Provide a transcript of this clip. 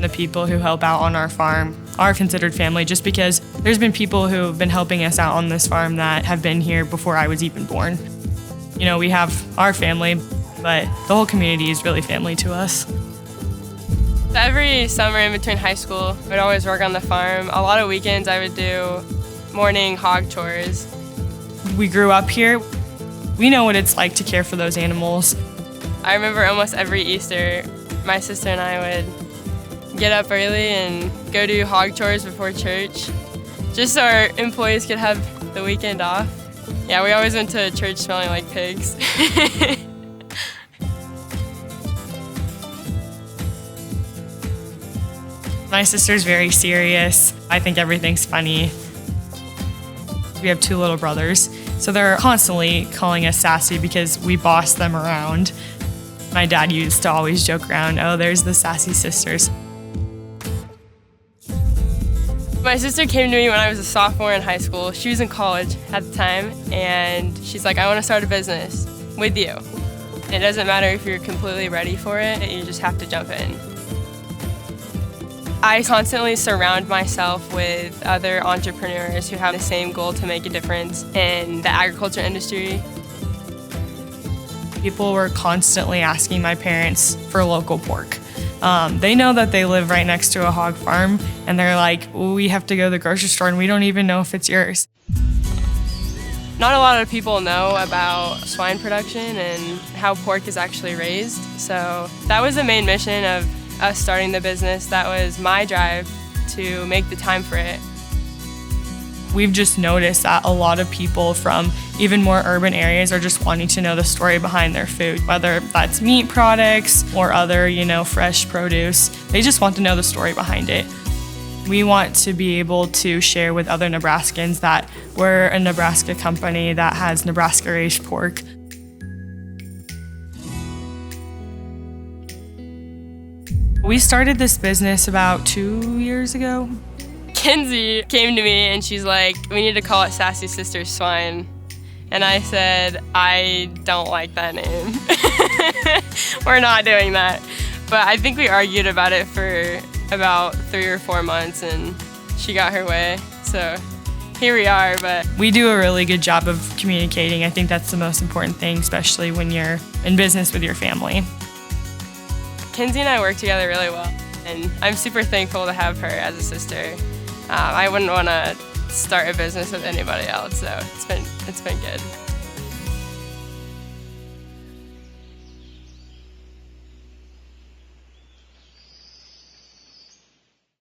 The people who help out on our farm are considered family just because there's been people who have been helping us out on this farm that have been here before I was even born. You know, we have our family, but the whole community is really family to us. Every summer in between high school, I would always work on the farm. A lot of weekends I would do morning hog chores. We grew up here. We know what it's like to care for those animals. I remember almost every Easter, my sister and I would get up early and go do hog chores before church, just so our employees could have the weekend off. Yeah, we always went to church smelling like pigs. My sister's very serious. I think everything's funny. We have 2 little brothers, so they're constantly calling us Sassy because we boss them around. My dad used to always joke around, oh, there's the Sassy Sisters. My sister came to me when I was a sophomore in high school. She was in college at the time, and she's like, I want to start a business with you. It doesn't matter if you're completely ready for it, you just have to jump in. I constantly surround myself with other entrepreneurs who have the same goal to make a difference in the agriculture industry. People were constantly asking my parents for local pork. They know that they live right next to a hog farm, and they're like, we have to go to the grocery store and we don't even know if it's yours. Not a lot of people know about swine production and how pork is actually raised. So that was the main mission of us starting the business. That was my drive to make the time for it. We've just noticed that a lot of people from even more urban areas are just wanting to know the story behind their food, whether that's meat products or other, fresh produce. They just want to know the story behind it. We want to be able to share with other Nebraskans that we're a Nebraska company that has Nebraska-raised pork. We started this business about 2 years ago. Mekenzie came to me and she's like, we need to call it Sassy Sisters Swine. And I said, I don't like that name. We're not doing that. But I think we argued about it for about 3 or 4 months and she got her way. So here we are, but we do a really good job of communicating. I think that's the most important thing, especially when you're in business with your family. Mekenzie and I work together really well, and I'm super thankful to have her as a sister. I wouldn't want to start a business with anybody else, so it's been good.